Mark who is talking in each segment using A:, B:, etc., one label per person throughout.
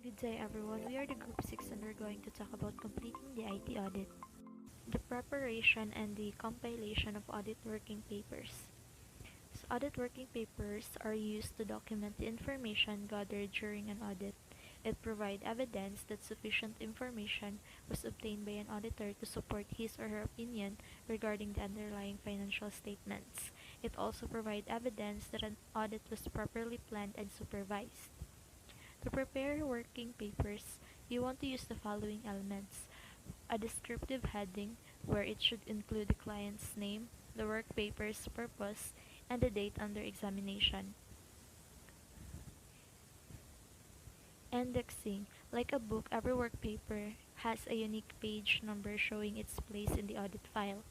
A: Good day everyone, we are the Group 6 and we're going to talk about completing the IT audit. The preparation and the compilation of audit working papers. So audit working papers are used to document the information gathered during an audit. It provides evidence that sufficient information was obtained by an auditor to support his or her opinion regarding the underlying financial statements. It also provides evidence that an audit was properly planned and supervised. To prepare working papers, you want to use the following elements: a descriptive heading, where it should include the client's name, the work paper's purpose, and the date under examination. Indexing, like a book, every work paper has a unique page number showing its place in the audit file.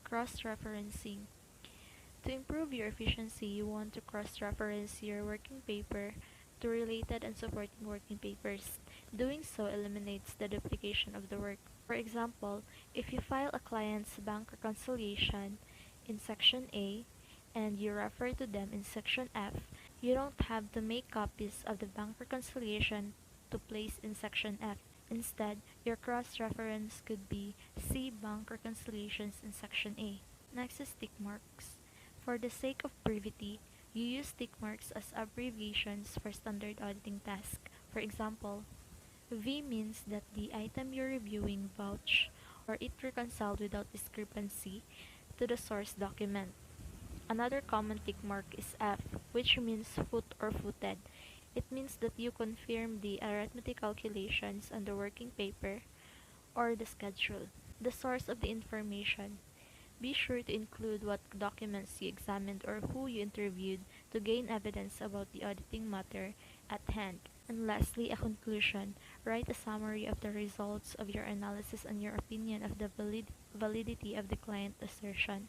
A: Cross-referencing, to improve your efficiency, you want to cross-reference your working paper to related and supporting working papers. Doing so eliminates the duplication of the work. For example, if you file a client's bank reconciliation in Section A and you refer to them in Section F, you don't have to make copies of the bank reconciliation to place in Section F. Instead, your cross-reference could be see bank reconciliations in Section A. Next is tick marks. For the sake of brevity, you use tick marks as abbreviations for standard auditing tasks. For example, V means that the item you're reviewing vouched or it reconciled without discrepancy to the source document. Another common tick mark is F, which means foot or footed. It means that you confirm the arithmetic calculations on the working paper or the schedule. The source of the information. Be sure to include what documents you examined or who you interviewed to gain evidence about the auditing matter at hand. And lastly, a conclusion. Write a summary of the results of your analysis and your opinion of the validity of the client assertion.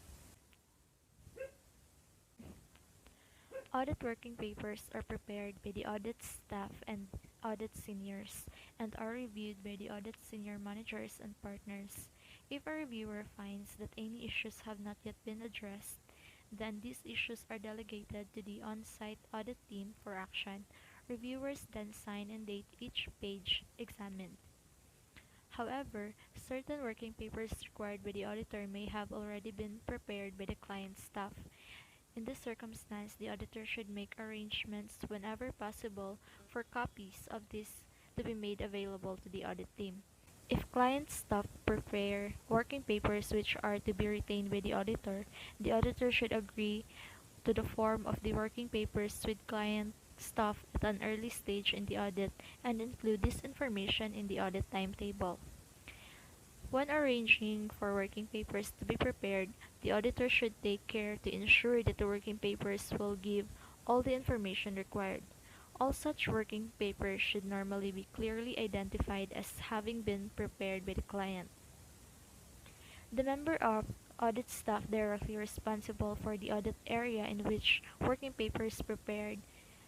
A: Audit working papers are prepared by the audit staff and audit seniors and are reviewed by the audit senior managers and partners. If a reviewer finds that any issues have not yet been addressed, then these issues are delegated to the on-site audit team for action. Reviewers then sign and date each page examined. However, certain working papers required by the auditor may have already been prepared by the client staff. In this circumstance, the auditor should make arrangements whenever possible for copies of this to be made available to the audit team. If client staff prepare working papers which are to be retained by the auditor should agree to the form of the working papers with client staff at an early stage in the audit and include this information in the audit timetable. When arranging for working papers to be prepared, the auditor should take care to ensure that the working papers will give all the information required. All such working papers should normally be clearly identified as having been prepared by the client. The member of audit staff directly responsible for the audit area in which working papers prepared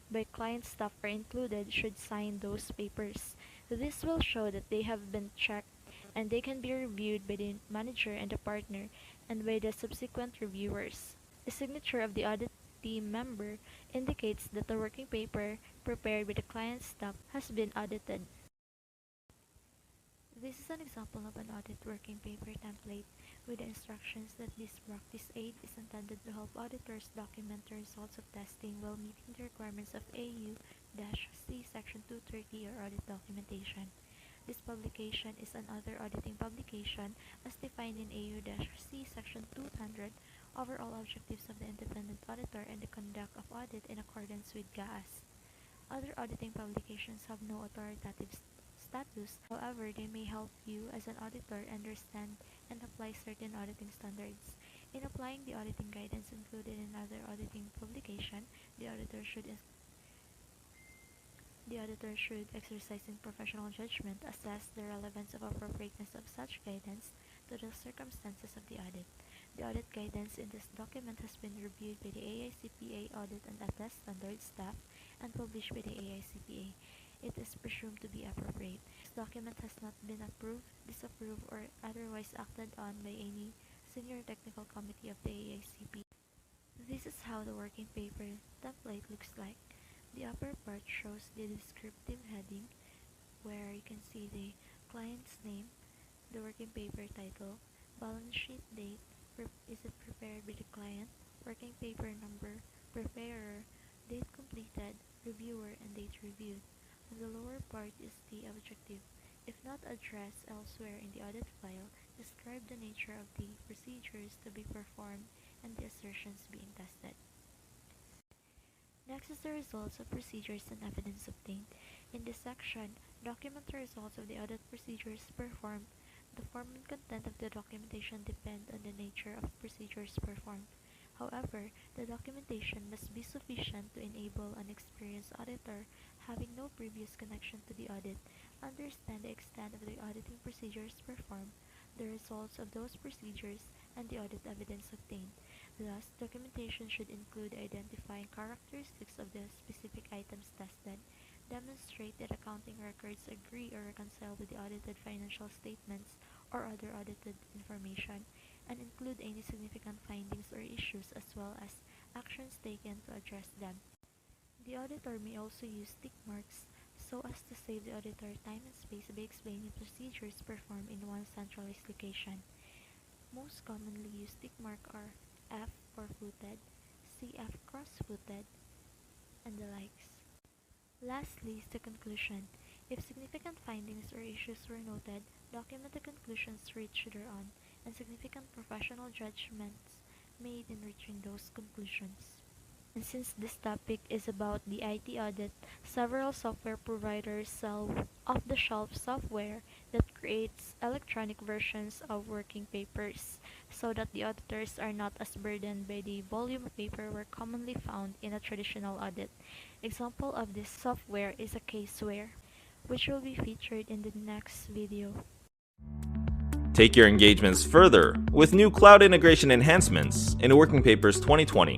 A: by client staff are included should sign those papers. This will show that they have been checked and they can be reviewed by the manager and the partner and by the subsequent reviewers. The signature of the audit team member indicates that the working paper prepared by the client staff has been audited. This is an example of an audit working paper template with the instructions that this practice aid is intended to help auditors document the results of testing while meeting the requirements of AU-C Section 230 or audit documentation. This publication is another auditing publication as defined in AU-C Section 200, overall objectives of the independent auditor and the conduct of audit in accordance with GAAS. Other auditing publications have no authoritative status, however, they may help you as an auditor understand and apply certain auditing standards. In applying the auditing guidance included in other auditing publication, the auditor should, exercising professional judgment, assess the relevance of appropriateness of such guidance to the circumstances of the audit. The audit guidance in this document has been reviewed by the AICPA Audit and Attest Standards staff and published by the AICPA. It is presumed to be appropriate. This document has not been approved, disapproved, or otherwise acted on by any senior technical committee of the AICPA. This is how the working paper template looks like. The upper part shows the descriptive heading, where you can see the client's name, the working paper title, balance sheet date, is it prepared by the client, working paper number, preparer, date completed, reviewer, and date reviewed. On the lower part is the objective. If not addressed elsewhere in the audit file, describe the nature of the procedures to be performed and the assertions being tested. Next is the results of procedures and evidence obtained. In this section, document the results of the audit procedures performed. The form and content of the documentation depend on the nature of procedures performed. However, the documentation must be sufficient to enable an experienced auditor having no previous connection to the audit understand the extent of the auditing procedures performed, the results of those procedures, and the audit evidence obtained. Thus, documentation should include identifying characteristics of the specific items tested, demonstrate that accounting records agree or reconcile with the audited financial statements or other audited information, and include any significant findings or issues as well as actions taken to address them. The auditor may also use tick marks so as to save the auditor time and space by explaining procedures performed in one centralized location. Most commonly used tick mark are F for footed, CF cross-footed, and the likes. Lastly is the conclusion. If significant findings or issues were noted, document the conclusions reached thereon, and significant professional judgments made in reaching those conclusions. And since this topic is about the IT audit, several software providers sell off-the-shelf software that creates electronic versions of working papers so that the auditors are not as burdened by the volume of paperwork commonly found in a traditional audit. Example of this software is a caseware, which will be featured in the next video.
B: Take your engagements further with new cloud integration enhancements in Working Papers 2020.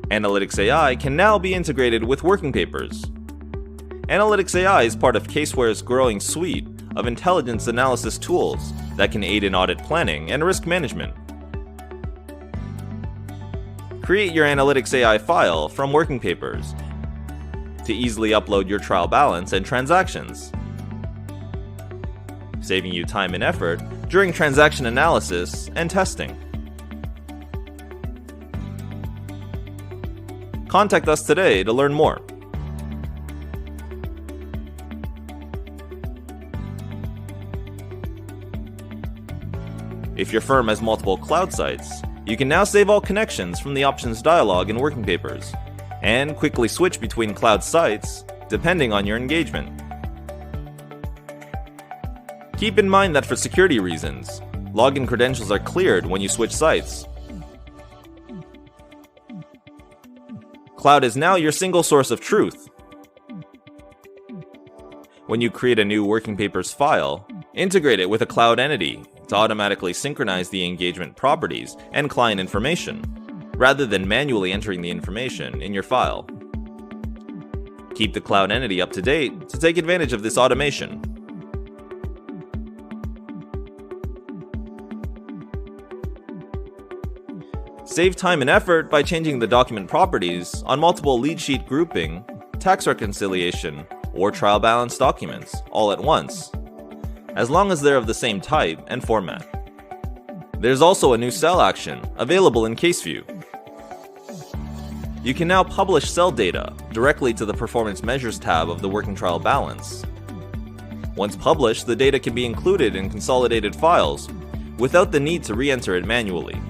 B: Analytics AI can now be integrated with Working Papers. Analytics AI is part of Caseware's growing suite of intelligence analysis tools that can aid in audit planning and risk management. Create your Analytics AI file from Working Papers to easily upload your trial balance and transactions, saving you time and effort during transaction analysis and testing. Contact us today to learn more. If your firm has multiple cloud sites, you can now save all connections from the options dialog in Working Papers, and quickly switch between cloud sites depending on your engagement. Keep in mind that for security reasons, login credentials are cleared when you switch sites. Cloud is now your single source of truth. When you create a new Working Papers file, integrate it with a cloud entity to automatically synchronize the engagement properties and client information, rather than manually entering the information in your file. Keep the cloud entity up to date to take advantage of this automation. Save time and effort by changing the document properties on multiple lead sheet grouping, tax reconciliation, or trial balance documents all at once, as long as they're of the same type and format. There's also a new cell action available in CaseView. You can now publish cell data directly to the Performance Measures tab of the Working Trial Balance. Once published, the data can be included in consolidated files without the need to re-enter it manually.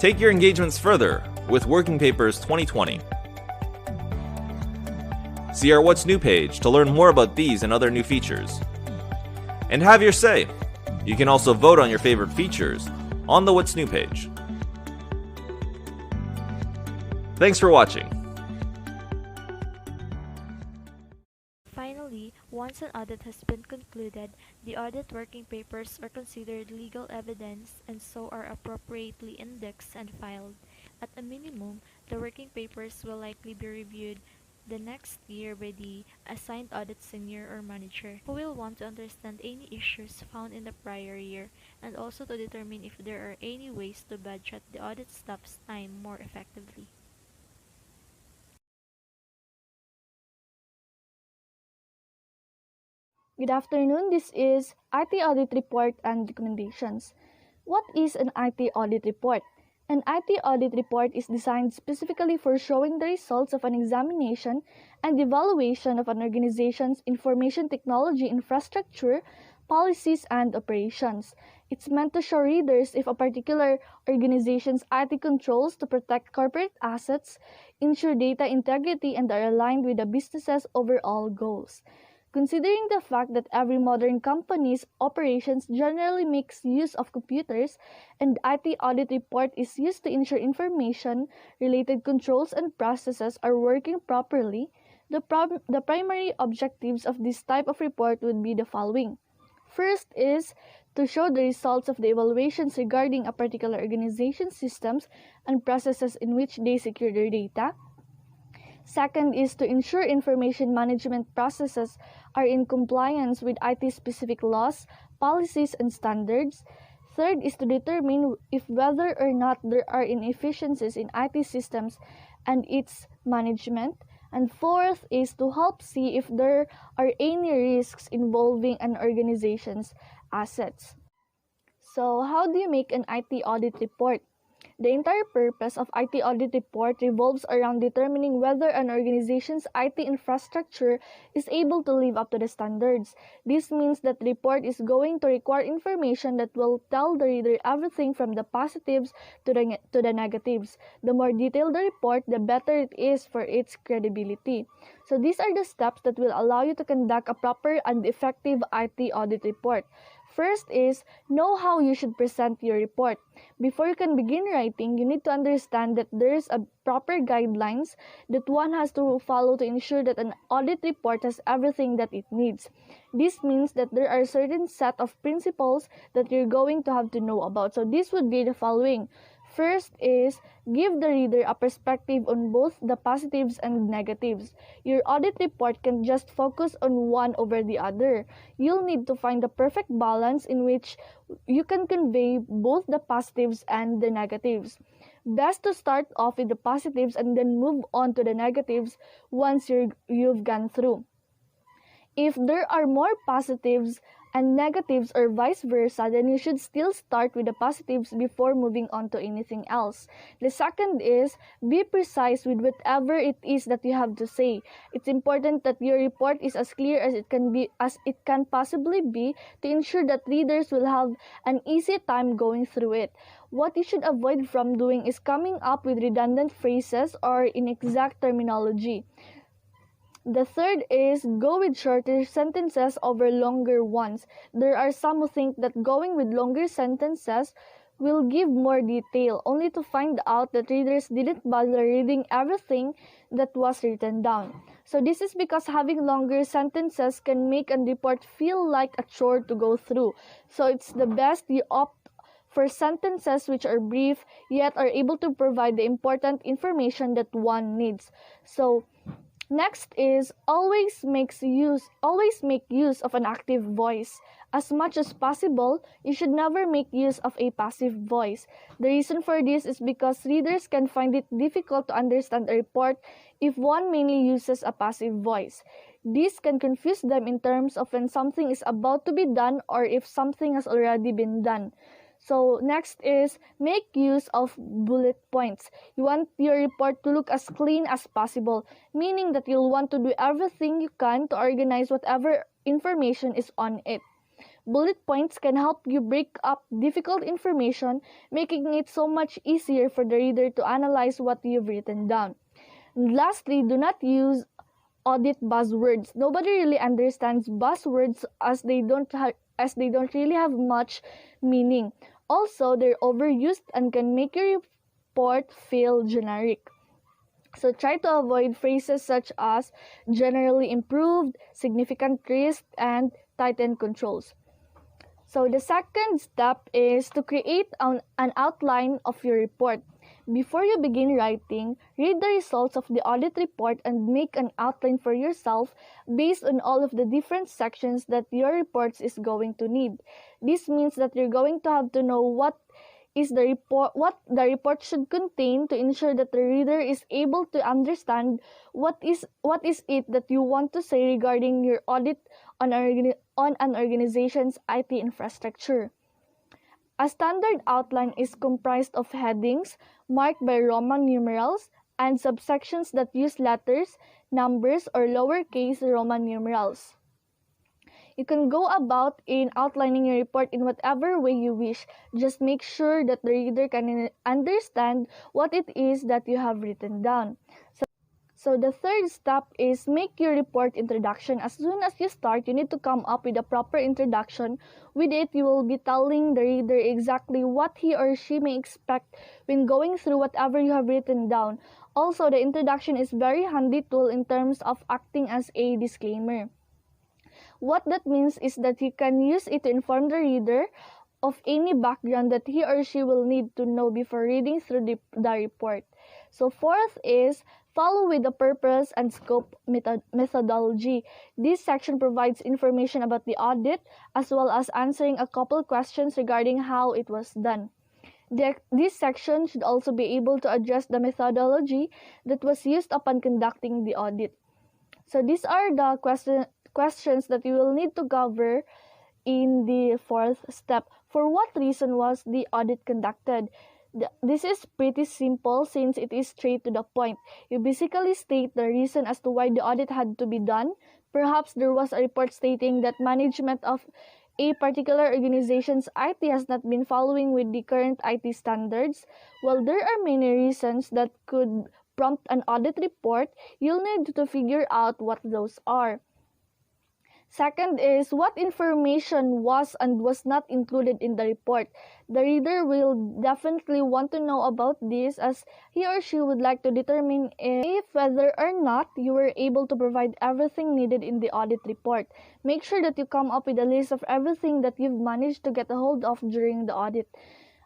B: Take your engagements further with Working Papers 2020. See our What's New page to learn more about these and other new features. And have your say. You can also vote on your favorite features on the What's New page. Thanks for watching.
A: Finally, once an audit has been concluded, the audit working papers are considered legal evidence and so are appropriately indexed and filed. At a minimum, the working papers will likely be reviewed the next year by the assigned audit senior or manager, who will want to understand any issues found in the prior year and also to determine if there are any ways to budget the audit staff's time more effectively.
C: Good afternoon. This is IT Audit Report and Recommendations. What is an IT Audit Report? An IT Audit Report is designed specifically for showing the results of an examination and evaluation of an organization's information technology infrastructure, policies, and operations. It's meant to show readers if a particular organization's IT controls to protect corporate assets, ensure data integrity, and are aligned with the business's overall goals. Considering the fact that every modern company's operations generally makes use of computers, and IT audit report is used to ensure information related controls and processes are working properly, the primary objectives of this type of report would be the following. First is to show the results of the evaluations regarding a particular organization's systems and processes in which they secure their data. Second is to ensure information management processes are in compliance with IT-specific laws, policies, and standards. Third is to determine if whether or not there are inefficiencies in IT systems and its management. And fourth is to help see if there are any risks involving an organization's assets. So, how do you make an IT audit report? The entire purpose of IT audit report revolves around determining whether an organization's IT infrastructure is able to live up to the standards. This means that the report is going to require information that will tell the reader everything from the positives to the negatives. The more detailed the report, the better it is for its credibility. So these are the steps that will allow you to conduct a proper and effective IT audit report. First is, know how you should present your report. Before you can begin writing, you need to understand that there is a proper guidelines that one has to follow to ensure that an audit report has everything that it needs. This means that there are certain set of principles that you're going to have to know about. So this would be the following. First is, give the reader a perspective on both the positives and negatives. Your audit report can just focus on one over the other. You'll need to find the perfect balance in which you can convey both the positives and the negatives. Best to start off with the positives and then move on to the negatives once you've gone through. If there are more positives and negatives or vice versa, then you should still start with the positives before moving on to anything else. The second is, be precise with whatever it is that you have to say. It's important that your report is as clear as it can possibly be to ensure that readers will have an easy time going through it. What you should avoid from doing is coming up with redundant phrases or inexact terminology. The third is, go with shorter sentences over longer ones. There are some who think that going with longer sentences will give more detail, only to find out that readers didn't bother reading everything that was written down. So this is because having longer sentences can make a report feel like a chore to go through. So it's the best you opt for sentences which are brief yet are able to provide the important information that one needs. So next is, always make use of an active voice. As much as possible, you should never make use of a passive voice. The reason for this is because readers can find it difficult to understand a report if one mainly uses a passive voice. This can confuse them in terms of when something is about to be done or if something has already been done. So next is, make use of bullet points. You want your report to look as clean as possible, meaning that you'll want to do everything you can to organize whatever information is on it. Bullet points can help you break up difficult information, making it so much easier for the reader to analyze what you've written down. And lastly, do not use audit buzzwords. Nobody really understands buzzwords as they don't really have much meaning. Also, they're overused and can make your report feel generic. So try to avoid phrases such as generally improved, significant risk, and tightened controls. So the second step is to create an outline of your report. Before you begin writing, read the results of the audit report and make an outline for yourself based on all of the different sections that your report is going to need. This means that you're going to have to know what the report should contain to ensure that the reader is able to understand what is it that you want to say regarding your audit on an organization's IT infrastructure. A standard outline is comprised of headings marked by Roman numerals and subsections that use letters, numbers, or lowercase Roman numerals. You can go about in outlining your report in whatever way you wish. Just make sure that the reader can understand what it is that you have written down. So the third step is make your report introduction. As soon as you start, you need to come up with a proper introduction. With it, you will be telling the reader exactly what he or she may expect when going through whatever you have written down. Also, the introduction is very handy tool in terms of acting as a disclaimer. What that means is that you can use it to inform the reader of any background that he or she will need to know before reading through the report. So fourth is follow with the purpose and scope methodology. This section provides information about the audit as well as answering a couple questions regarding how it was done. This section should also be able to address the methodology that was used upon conducting the audit. So these are the questions that you will need to cover in the fourth step. For what reason was the audit conducted? This is pretty simple since it is straight to the point. You basically state the reason as to why the audit had to be done. Perhaps there was a report stating that management of a particular organization's IT has not been following with the current IT standards. Well, there are many reasons that could prompt an audit report. You'll need to figure out what those are. Second is what information was and was not included in the report. The reader will definitely want to know about this as he or she would like to determine if whether or not you were able to provide everything needed in the audit report. Make sure that you come up with a list of everything that you've managed to get a hold of during the audit,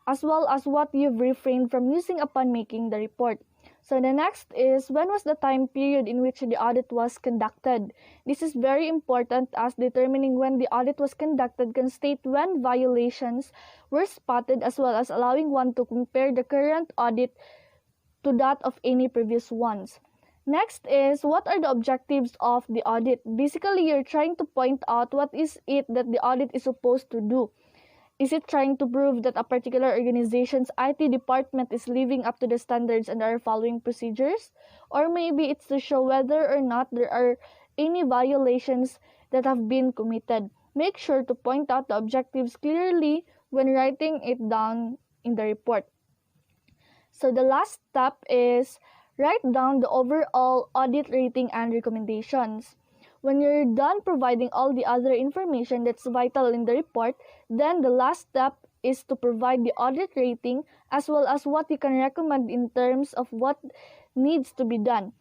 C: as well as what you've refrained from using upon making the report. So the next is when was the time period in which the audit was conducted. This is very important as determining when the audit was conducted can state when violations were spotted as well as allowing one to compare the current audit to that of any previous ones. Next is what are the objectives of the audit. Basically, you're trying to point out what is it that the audit is supposed to do. Is it trying to prove that a particular organization's IT department is living up to the standards and are following procedures? Or maybe it's to show whether or not there are any violations that have been committed. Make sure to point out the objectives clearly when writing it down in the report. So the last step is write down the overall audit rating and recommendations. When you're done providing all the other information that's vital in the report, then the last step is to provide the audit rating as well as what you can recommend in terms of what needs to be done.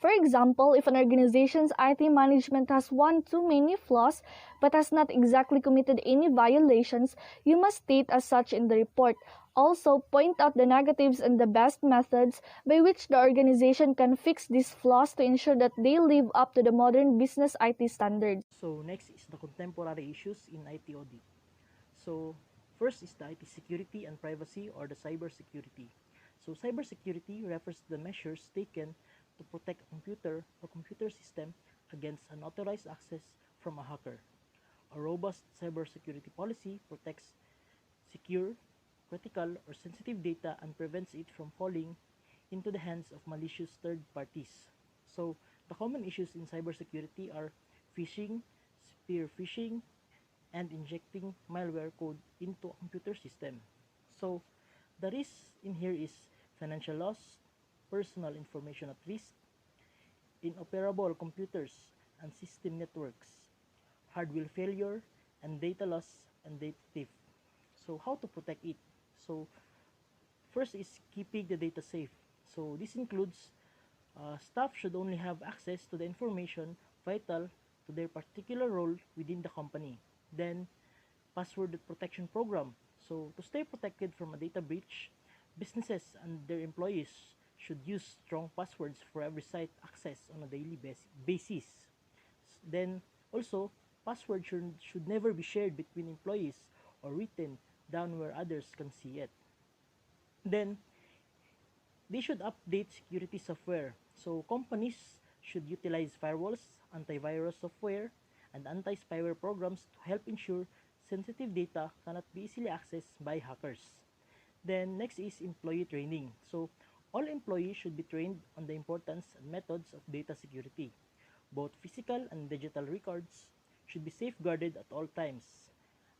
C: For example, if an organization's IT management has one too many flaws but has not exactly committed any violations, you must state as such in the report. Also, point out the negatives and the best methods by which the organization can fix these flaws to ensure that they live up to the modern business IT standards.
D: So next is the contemporary issues in IT audit. So first is the IT security and privacy or the cybersecurity. So cybersecurity refers to the measures taken to protect a computer or computer system against unauthorized access from a hacker. A robust cybersecurity policy protects secure, critical, or sensitive data and prevents it from falling into the hands of malicious third parties. So the common issues in cybersecurity are phishing, spear phishing, and injecting malware code into a computer system. So the risk in here is financial loss, personal information at risk, inoperable computers and system networks, hardware failure, and data loss and data theft. So how to protect it? So first is keeping the data safe. So this includes staff should only have access to the information vital to their particular role within the company. Then password protection program. So to stay protected from a data breach, businesses and their employees should use strong passwords for every site access on a daily basis. Then also, passwords should never be shared between employees or written down where others can see it. Then they should update security software. So companies should utilize firewalls, antivirus software, and anti-spyware programs to help ensure sensitive data cannot be easily accessed by hackers. Then next is employee training. So all employees should be trained on the importance and methods of data security. Both physical and digital records should be safeguarded at all times,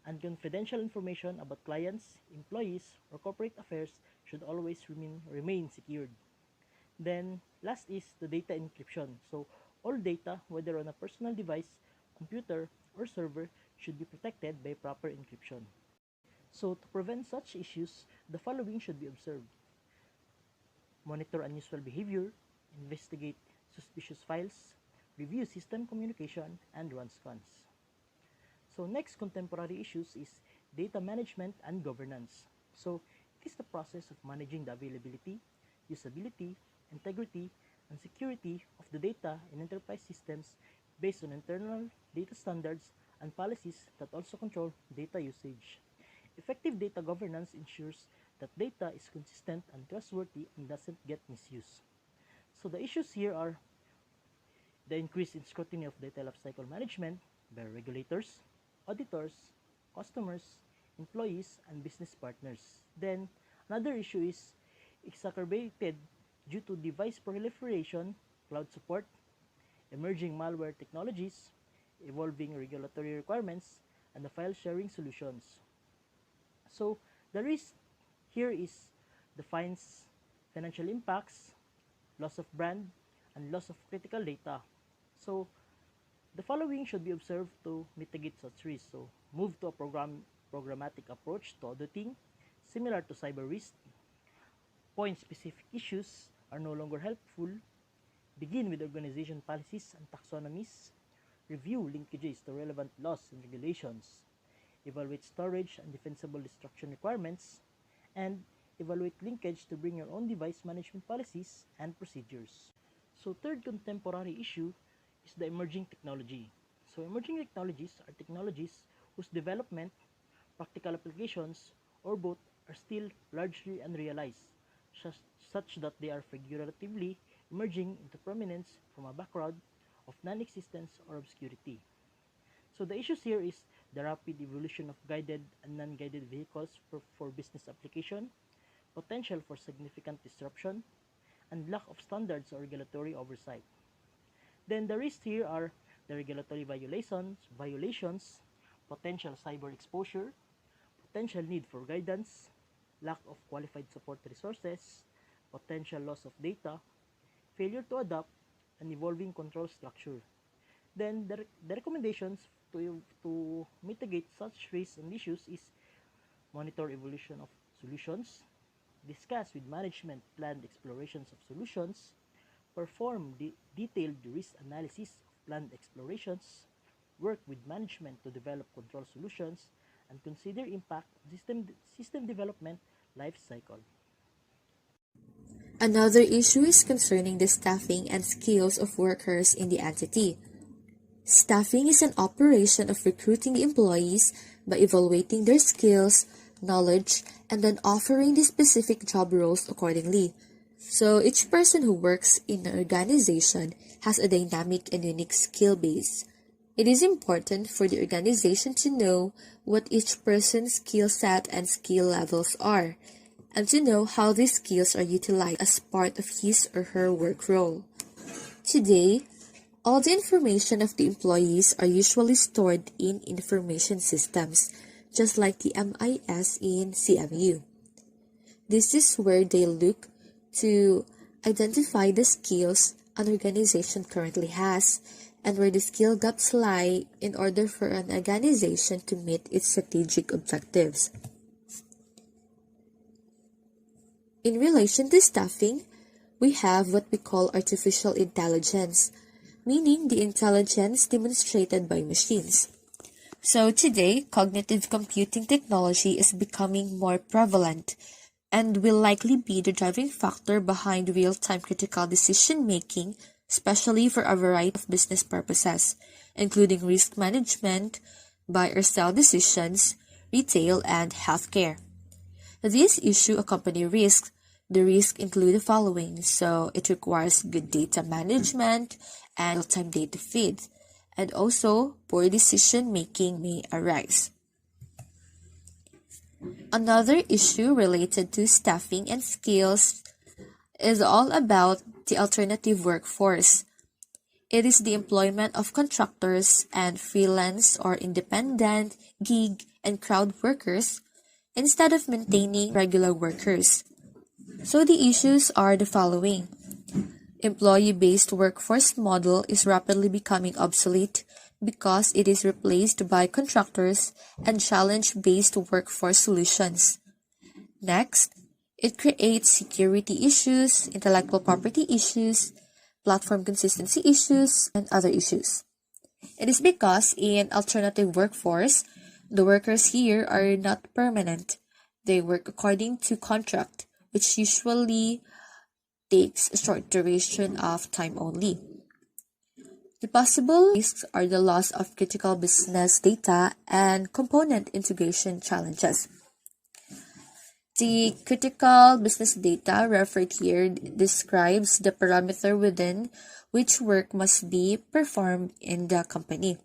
D: and confidential information about clients, employees, or corporate affairs should always remain secured. Then, last is the data encryption. So, all data, whether on a personal device, computer, or server, should be protected by proper encryption. So, to prevent such issues, the following should be observed. Monitor unusual behavior, investigate suspicious files, review system communication, and run scans. So next contemporary issues is data management and governance. So it is the process of managing the availability, usability, integrity, and security of the data in enterprise systems based on internal data standards and policies that also control data usage. Effective data governance ensures that data is consistent and trustworthy and doesn't get misused. So the issues here are the increase in scrutiny of data lifecycle management by regulators, auditors, customers, employees, and business partners. Then, another issue is exacerbated due to device proliferation, cloud support, emerging malware technologies, evolving regulatory requirements, and the file sharing solutions. So, the risk here is the fines, financial impacts, loss of brand, and loss of critical data. So, the following should be observed to mitigate such risks. So, move to a programmatic approach to auditing, similar to cyber risk. Point-specific issues are no longer helpful. Begin with organization policies and taxonomies. Review linkages to relevant laws and regulations. Evaluate storage and defensible destruction requirements. And evaluate linkage to bring your own device management policies and procedures. So, third contemporary issue is the emerging technology. So, emerging technologies are technologies whose development, practical applications, or both are still largely unrealized, such that they are figuratively emerging into prominence from a background of non-existence or obscurity. So, the issues here is the rapid evolution of guided and non-guided vehicles for business application, potential for significant disruption, and lack of standards or regulatory oversight. Then the risks here are the regulatory violations, potential cyber exposure, potential need for guidance, lack of qualified support resources, potential loss of data, failure to adapt, and evolving control structure. Then the recommendations to mitigate such risks and issues is monitor evolution of solutions, discuss with management planned explorations of solutions, perform detailed risk analysis of planned explorations, work with management to develop control solutions, and consider impact of system development life cycle.
E: Another issue is concerning the staffing and skills of workers in the entity. Staffing is an operation of recruiting the employees by evaluating their skills, knowledge, and then offering the specific job roles accordingly. So each person who works in an organization has a dynamic and unique skill base. It is important for the organization to know what each person's skill set and skill levels are, and to know how these skills are utilized as part of his or her work role. Today, all the information of the employees are usually stored in information systems, just like the MIS in CMU. This is where they look to identify the skills an organization currently has and where the skill gaps lie in order for an organization to meet its strategic objectives. In relation to staffing, we have what we call artificial intelligence, meaning the intelligence demonstrated by machines. So today, cognitive computing technology is becoming more prevalent and will likely be the driving factor behind real-time critical decision making, especially for a variety of business purposes, including risk management, buy or sell decisions, retail, and healthcare. These issue accompany risks. The risks include the following. So it requires good data management and real-time data feeds. And also, poor decision making may arise. Another issue related to staffing and skills is all about the alternative workforce. It is the employment of contractors and freelance or independent, gig, and crowd workers instead of maintaining regular workers. So the issues are the following. Employee-based workforce model is rapidly becoming obsolete because it is replaced by contractors and challenge-based workforce solutions. Next, it creates security issues, intellectual property issues, platform consistency issues, and other issues. It is because in alternative workforce, the workers here are not permanent. They work according to contract, which usually takes a short duration of time only. The possible risks are the loss of critical business data and component integration challenges. The critical business data referred here describes the parameter within which work must be performed in the company.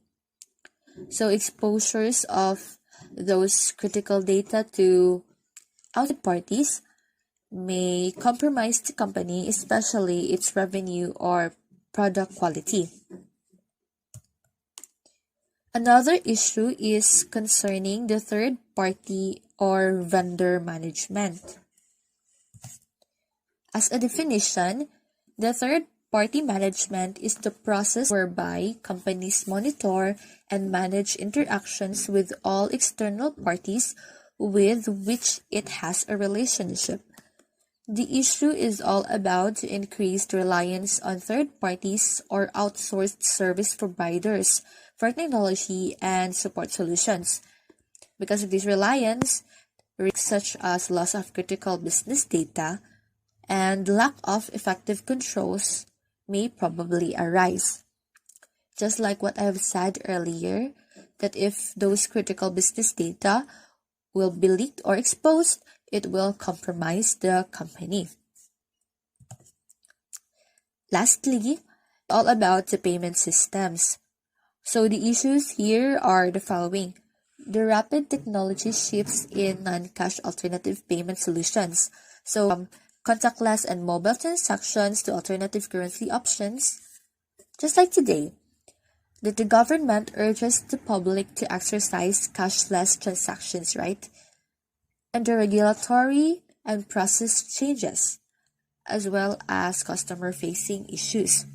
E: So exposures of those critical data to outside parties may compromise the company, especially its revenue or product quality. Another issue is concerning the third party or vendor management. As a definition, the third party management is the process whereby companies monitor and manage interactions with all external parties with which it has a relationship. The issue is all about increased reliance on third parties or outsourced service providers for technology and support solutions. Because of this reliance, risks such as loss of critical business data and lack of effective controls may probably arise. Just like what I have said earlier, that if those critical business data will be leaked or exposed, it will compromise the company. Lastly, all about the payment systems. So the issues here are the following. The rapid technology shifts in non-cash alternative payment solutions. So from contactless and mobile transactions to alternative currency options, just like today, that the government urges the public to exercise cashless transactions, right? And the regulatory and process changes, as well as customer-facing issues.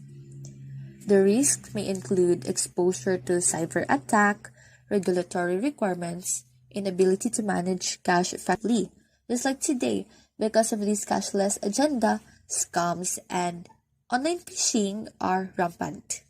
E: The risks may include exposure to cyber attack, regulatory requirements, inability to manage cash effectively, just like today, because of this cashless agenda, scams and online phishing are rampant.